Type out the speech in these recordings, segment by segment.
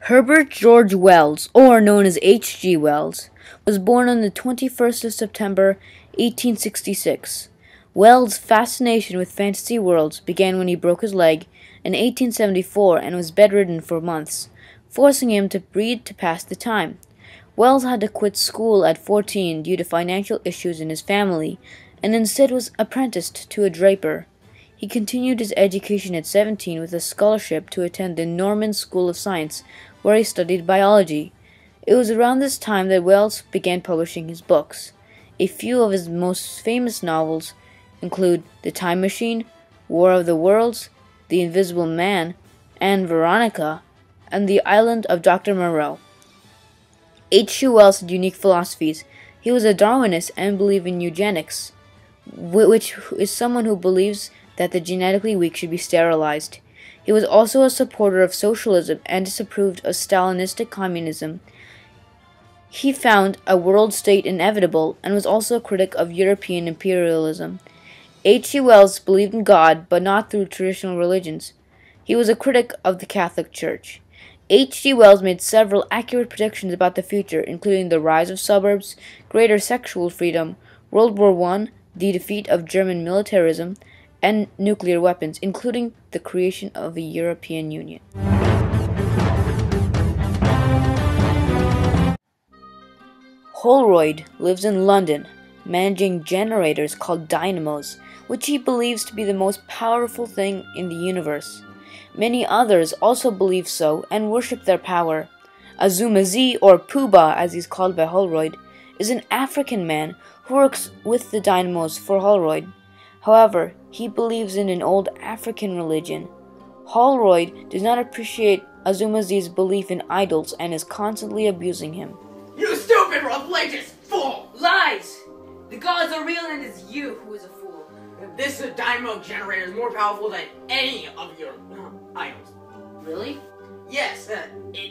Herbert George Wells, or known as H. G. Wells, was born on the 21st of September, 1866. Wells' fascination with fantasy worlds began when he broke his leg in 1874 and was bedridden for months, forcing him to read to pass the time. Wells had to quit school at 14 due to financial issues in his family, and instead was apprenticed to a draper. He continued his education at 17 with a scholarship to attend the Norman School of Science, where he studied biology. It was around this time that Wells began publishing his books. A few of his most famous novels include The Time Machine, War of the Worlds, The Invisible Man, Anne Veronica, and The Island of Dr. Moreau. H. G. Wells had unique philosophies. He was a Darwinist and believed in eugenics, which is someone who believes that the genetically weak should be sterilized. He was also a supporter of socialism and disapproved of Stalinistic communism. He found a world state inevitable and was also a critic of European imperialism. H. G. Wells believed in God, but not through traditional religions. He was a critic of the Catholic Church. H. G. Wells made several accurate predictions about the future, including the rise of suburbs, greater sexual freedom, World War I, the defeat of German militarism, and nuclear weapons, including the creation of a European Union. Holroyd lives in London, managing generators called dynamos, which he believes to be the most powerful thing in the universe. Many others also believe so and worship their power. Azuma-zi, or Pooh-Bah as he's called by Holroyd, is an African man who works with the dynamos for Holroyd. However, he believes in an old African religion. Holroyd does not appreciate Azuma-zi's belief in idols and is constantly abusing him. You stupid religious fool! Lies! The gods are real and it's you who is a fool. This dynamo generator is more powerful than any of your idols. Really? Yes, it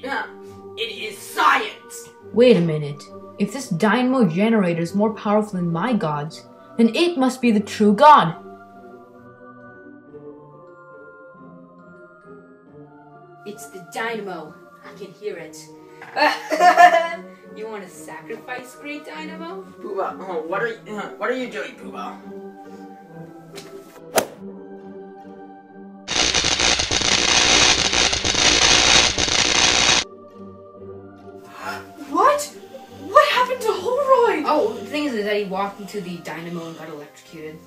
is science! Wait a minute. If this dynamo generator is more powerful than my gods, then it must be the true god. It's the dynamo. I can hear it. You want to sacrifice Great Dynamo? Pooh-Bah, what are you doing, Pooh-Bah? What? What happened to Holroyd? Oh, the thing is that he walked into the dynamo and got electrocuted.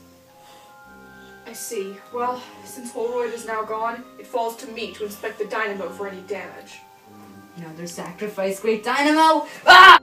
I see. Well, since Holroyd is now gone, it falls to me to inspect the dynamo for any damage. Another sacrifice, Great Dynamo! Ah!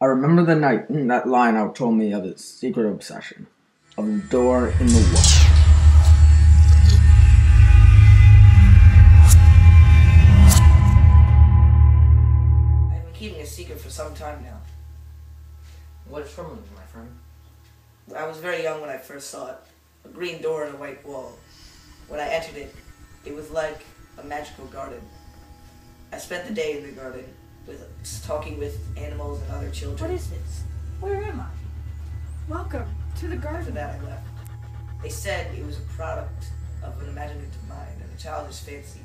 I remember the night that Lionel told me of his secret obsession, of the door in the wall. I've been keeping a secret for some time now. What is wrong with you, my friend? I was very young when I first saw it. A green door and a white wall. When I entered it, it was like a magical garden. I spent the day in the garden, talking with animals and other children. What is this? Where am I? Welcome to the After garden. that, I left. They said it was a product of an imaginative mind and a childish fancy.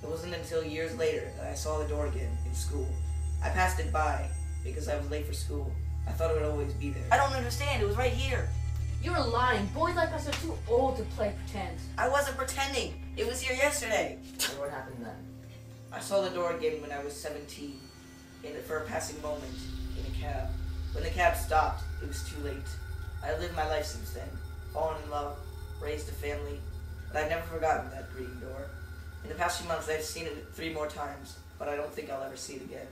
It wasn't until years later that I saw the door again in school. I passed it by because I was late for school. I thought it would always be there. I don't understand. It was right here. You're lying. Boys like us are too old to play pretend. I wasn't pretending. It was here yesterday. So what happened then? I saw the door again when I was 17, for a passing moment, in a cab. When the cab stopped, it was too late. I have lived my life since then, fallen in love, raised a family, but I've never forgotten that green door. In the past few months, I've seen it 3 more times, but I don't think I'll ever see it again.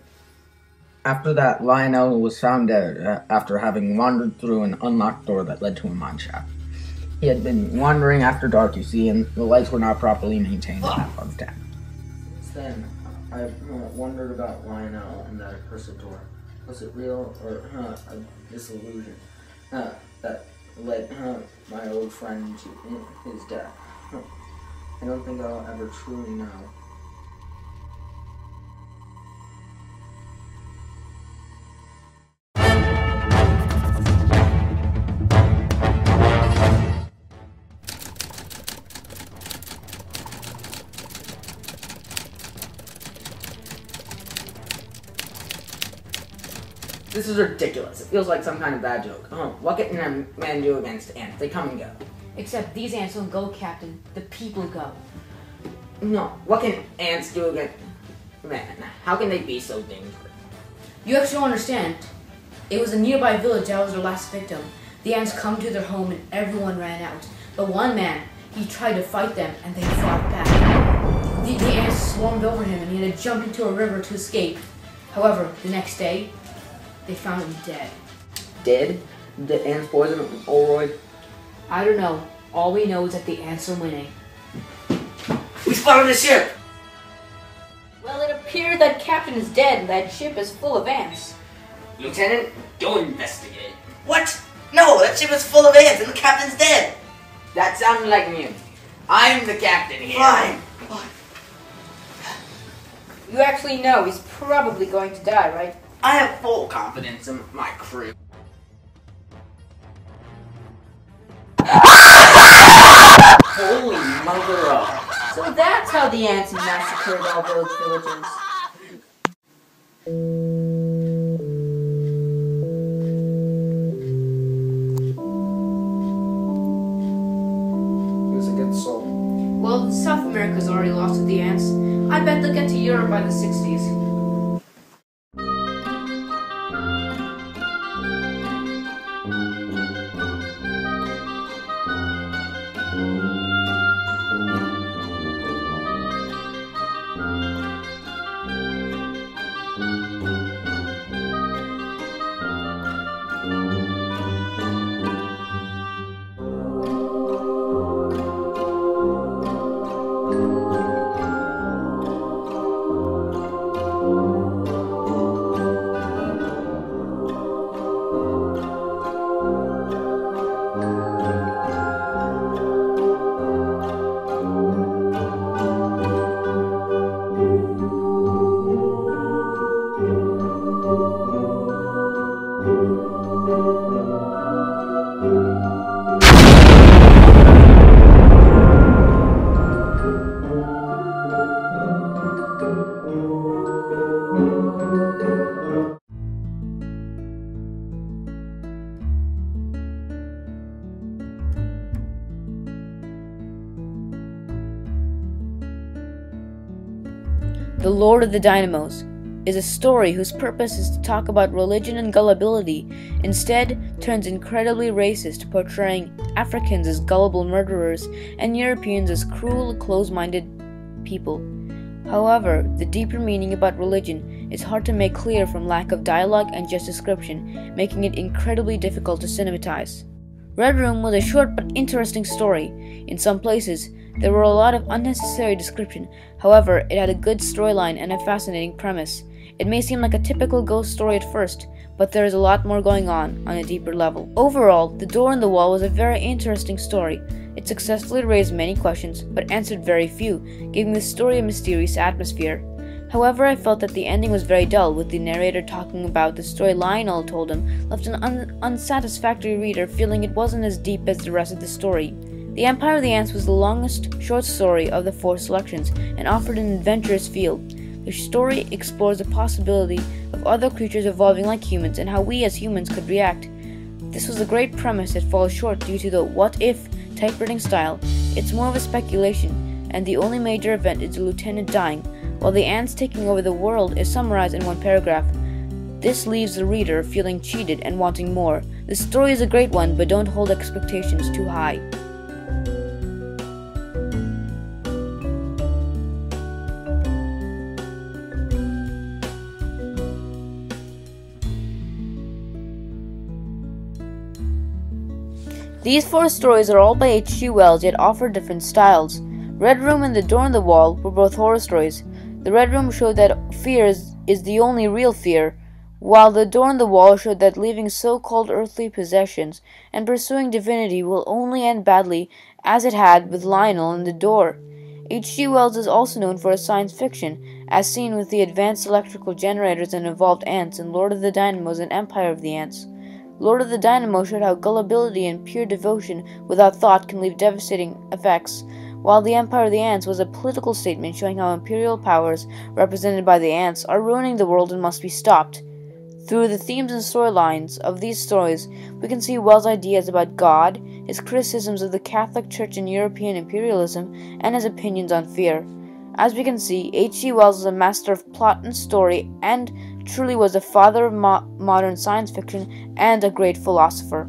After that, Lionel was found dead after having wandered through an unlocked door that led to a mine shaft. He had been wandering after dark, you see, and the lights were not properly maintained in that part of town. Since then, I've wondered about Lionel and that accursed door. Was it real or a disillusion that led my old friend to his death? I don't think I'll ever truly know. This is ridiculous. It feels like some kind of bad joke. What can a man do against ants? They come and go. Except these ants don't go, Captain. The people go. No, what can ants do against man? How can they be so dangerous? You actually don't understand. It was a nearby village that was their last victim. The ants come to their home and everyone ran out. But one man, he tried to fight them and they fought back. The ants swarmed over him and he had to jump into a river to escape. However, the next day, they found him dead. Dead? Did ants poison him with Olroyd? I don't know. All we know is that the ants are winning. We spotted a ship! Well, it appears that Captain is dead and that ship is full of ants. Lieutenant, go investigate. What? No, that ship is full of ants and the captain's dead! That sounded like me. I'm the captain here. Fine. You actually know he's probably going to die, right? I have full confidence in my crew. Holy mother of... So that's how the ants massacred all those villages. He was a good soul. Well, South America's already lost to the ants. I bet they'll get to Europe by the 60s. The Lord of the Dynamos is a story whose purpose is to talk about religion and gullibility, instead turns incredibly racist, portraying Africans as gullible murderers and Europeans as cruel, close-minded people. However, the deeper meaning about religion is hard to make clear from lack of dialogue and just description, making it incredibly difficult to cinematize. Red Room was a short but interesting story. In some places, there were a lot of unnecessary description. However, it had a good storyline and a fascinating premise. It may seem like a typical ghost story at first, but there is a lot more going on a deeper level. Overall, The Door in the Wall was a very interesting story. It successfully raised many questions, but answered very few, giving the story a mysterious atmosphere. However, I felt that the ending was very dull, with the narrator talking about the story Lionel told him left an unsatisfactory reader feeling it wasn't as deep as the rest of the story. The Empire of the Ants was the longest short story of the 4 selections and offered an adventurous feel. The story explores the possibility of other creatures evolving like humans and how we as humans could react. This was a great premise that falls short due to the what-if typewriting style. It's more of a speculation, and the only major event is the lieutenant dying, while the ants taking over the world is summarized in one paragraph. This leaves the reader feeling cheated and wanting more. The story is a great one, but don't hold expectations too high. These 4 stories are all by H.G. Wells, yet offer different styles. Red Room and The Door in the Wall were both horror stories. The Red Room showed that fear is the only real fear, while The Door in the Wall showed that leaving so-called earthly possessions and pursuing divinity will only end badly, as it had with Lionel and the Door. H.G. Wells is also known for his science fiction, as seen with the advanced electrical generators and evolved ants in Lord of the Dynamos and Empire of the Ants. Lord of the Dynamo showed how gullibility and pure devotion without thought can leave devastating effects, while the Empire of the Ants was a political statement showing how imperial powers, represented by the ants, are ruining the world and must be stopped. Through the themes and storylines of these stories, we can see Wells' ideas about God, his criticisms of the Catholic Church and European imperialism, and his opinions on fear. As we can see, H.G. Wells is a master of plot and story and truly was the father of modern science fiction and a great philosopher.